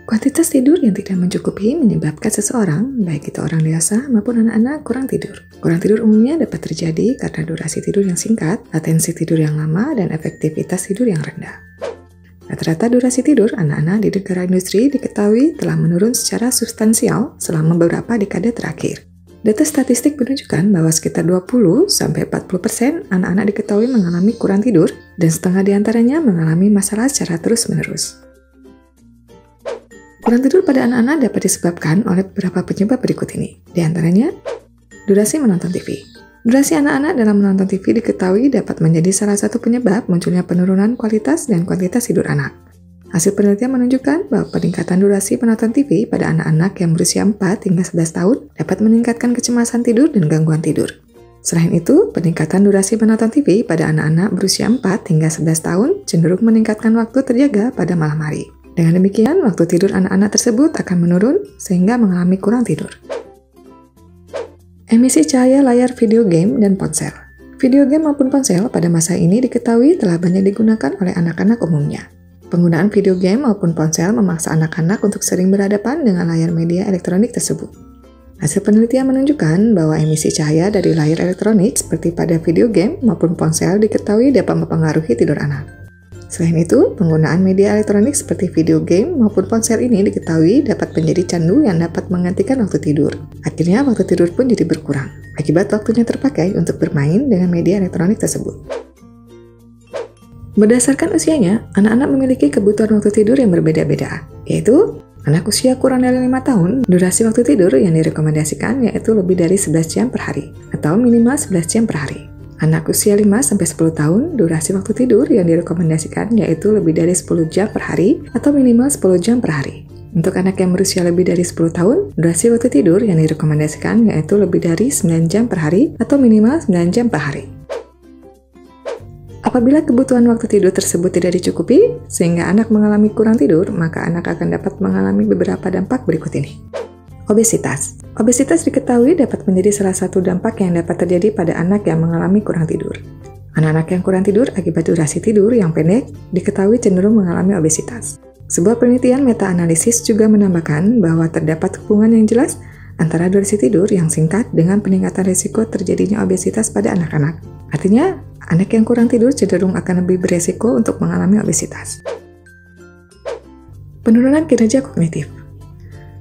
Kuantitas tidur yang tidak mencukupi menyebabkan seseorang, baik itu orang dewasa maupun anak-anak, kurang tidur. Kurang tidur umumnya dapat terjadi karena durasi tidur yang singkat, latensi tidur yang lama, dan efektivitas tidur yang rendah. Rata-rata durasi tidur anak-anak di negara industri diketahui telah menurun secara substansial selama beberapa dekade terakhir. Data statistik menunjukkan bahwa sekitar 20-40% anak-anak diketahui mengalami kurang tidur, dan setengah diantaranya mengalami masalah secara terus-menerus. Kurang tidur pada anak-anak dapat disebabkan oleh beberapa penyebab berikut ini. Di antaranya, durasi menonton TV. Durasi anak-anak dalam menonton TV diketahui dapat menjadi salah satu penyebab munculnya penurunan kualitas dan kuantitas tidur anak. Hasil penelitian menunjukkan bahwa peningkatan durasi menonton TV pada anak-anak yang berusia 4 hingga 11 tahun dapat meningkatkan kecemasan tidur dan gangguan tidur. Selain itu, peningkatan durasi menonton TV pada anak-anak berusia 4 hingga 11 tahun cenderung meningkatkan waktu terjaga pada malam hari. Dengan demikian, waktu tidur anak-anak tersebut akan menurun sehingga mengalami kurang tidur. Emisi cahaya layar video game dan ponsel. Video game maupun ponsel pada masa ini diketahui telah banyak digunakan oleh anak-anak umumnya. Penggunaan video game maupun ponsel memaksa anak-anak untuk sering berhadapan dengan layar media elektronik tersebut. Hasil penelitian menunjukkan bahwa emisi cahaya dari layar elektronik seperti pada video game maupun ponsel diketahui dapat mempengaruhi tidur anak. Selain itu, penggunaan media elektronik seperti video game maupun ponsel ini diketahui dapat menjadi candu yang dapat menggantikan waktu tidur. Akhirnya, waktu tidur pun jadi berkurang, akibat waktunya terpakai untuk bermain dengan media elektronik tersebut. Berdasarkan usianya, anak-anak memiliki kebutuhan waktu tidur yang berbeda-beda, yaitu anak usia kurang dari 5 tahun, durasi waktu tidur yang direkomendasikan yaitu lebih dari 11 jam per hari, atau minimal 11 jam per hari. Anak usia 5-10 tahun, durasi waktu tidur yang direkomendasikan yaitu lebih dari 10 jam per hari atau minimal 10 jam per hari. Untuk anak yang berusia lebih dari 10 tahun, durasi waktu tidur yang direkomendasikan yaitu lebih dari 9 jam per hari atau minimal 9 jam per hari. Apabila kebutuhan waktu tidur tersebut tidak dicukupi, sehingga anak mengalami kurang tidur, maka anak akan dapat mengalami beberapa dampak berikut ini. Obesitas. Obesitas diketahui dapat menjadi salah satu dampak yang dapat terjadi pada anak yang mengalami kurang tidur. Anak-anak yang kurang tidur akibat durasi tidur yang pendek diketahui cenderung mengalami obesitas. Sebuah penelitian meta-analisis juga menambahkan bahwa terdapat hubungan yang jelas antara durasi tidur yang singkat dengan peningkatan risiko terjadinya obesitas pada anak-anak. Artinya, anak yang kurang tidur cenderung akan lebih beresiko untuk mengalami obesitas. Penurunan kinerja kognitif.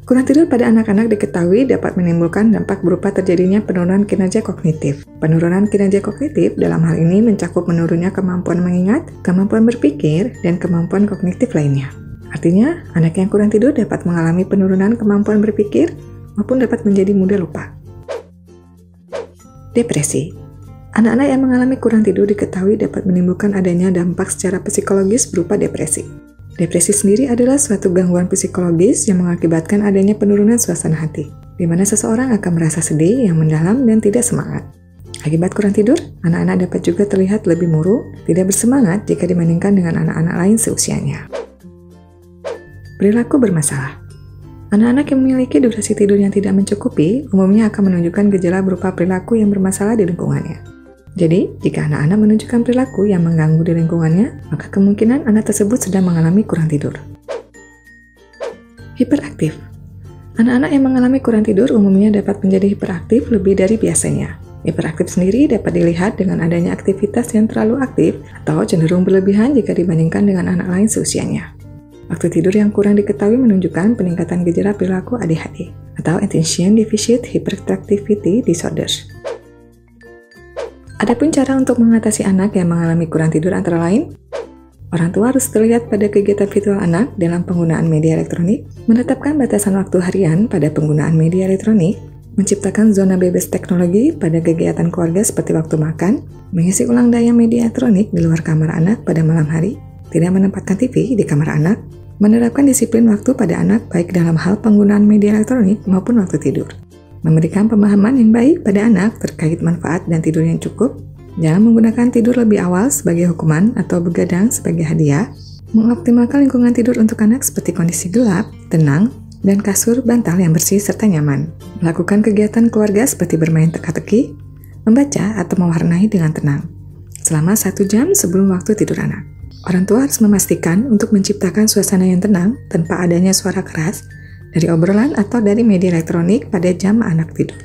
Kurang tidur pada anak-anak diketahui dapat menimbulkan dampak berupa terjadinya penurunan kinerja kognitif. Penurunan kinerja kognitif dalam hal ini mencakup menurunnya kemampuan mengingat, kemampuan berpikir, dan kemampuan kognitif lainnya. Artinya, anak yang kurang tidur dapat mengalami penurunan kemampuan berpikir maupun dapat menjadi mudah lupa. Depresi. Anak-anak yang mengalami kurang tidur diketahui dapat menimbulkan adanya dampak secara psikologis berupa depresi. Depresi sendiri adalah suatu gangguan psikologis yang mengakibatkan adanya penurunan suasana hati, di mana seseorang akan merasa sedih yang mendalam dan tidak semangat. Akibat kurang tidur, anak-anak dapat juga terlihat lebih murung, tidak bersemangat jika dibandingkan dengan anak-anak lain seusianya. Perilaku bermasalah. Anak-anak yang memiliki durasi tidur yang tidak mencukupi umumnya akan menunjukkan gejala berupa perilaku yang bermasalah di lingkungannya. Jadi, jika anak-anak menunjukkan perilaku yang mengganggu di lingkungannya, maka kemungkinan anak tersebut sedang mengalami kurang tidur. Hiperaktif. Anak-anak yang mengalami kurang tidur umumnya dapat menjadi hiperaktif lebih dari biasanya. Hiperaktif sendiri dapat dilihat dengan adanya aktivitas yang terlalu aktif atau cenderung berlebihan jika dibandingkan dengan anak lain seusianya. Waktu tidur yang kurang diketahui menunjukkan peningkatan gejala perilaku ADHD atau Attention Deficit Hyperactivity Disorder. Adapun cara untuk mengatasi anak yang mengalami kurang tidur antara lain, orang tua harus terlihat pada kegiatan virtual anak dalam penggunaan media elektronik, menetapkan batasan waktu harian pada penggunaan media elektronik, menciptakan zona bebas teknologi pada kegiatan keluarga seperti waktu makan, mengisi ulang daya media elektronik di luar kamar anak pada malam hari, tidak menempatkan TV di kamar anak, menerapkan disiplin waktu pada anak baik dalam hal penggunaan media elektronik maupun waktu tidur. Memberikan pemahaman yang baik pada anak terkait manfaat dan tidur yang cukup, jangan menggunakan tidur lebih awal sebagai hukuman atau begadang sebagai hadiah, mengoptimalkan lingkungan tidur untuk anak seperti kondisi gelap, tenang, dan kasur bantal yang bersih serta nyaman, melakukan kegiatan keluarga seperti bermain teka-teki, membaca atau mewarnai dengan tenang. selama 1 jam sebelum waktu tidur anak. Orang tua harus memastikan untuk menciptakan suasana yang tenang tanpa adanya suara keras dari obrolan atau dari media elektronik pada jam anak tidur.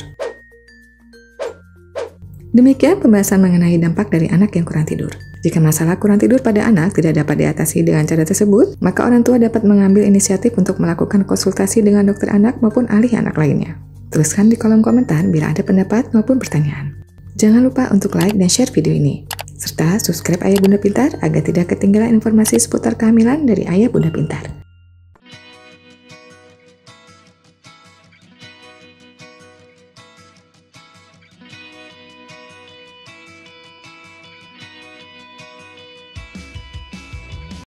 Demikian pembahasan mengenai dampak dari anak yang kurang tidur. Jika masalah kurang tidur pada anak tidak dapat diatasi dengan cara tersebut, maka orang tua dapat mengambil inisiatif untuk melakukan konsultasi dengan dokter anak maupun ahli anak lainnya. Tuliskan di kolom komentar bila ada pendapat maupun pertanyaan. Jangan lupa untuk like dan share video ini. Serta subscribe Ayah Bunda Pintar agar tidak ketinggalan informasi seputar kehamilan dari Ayah Bunda Pintar.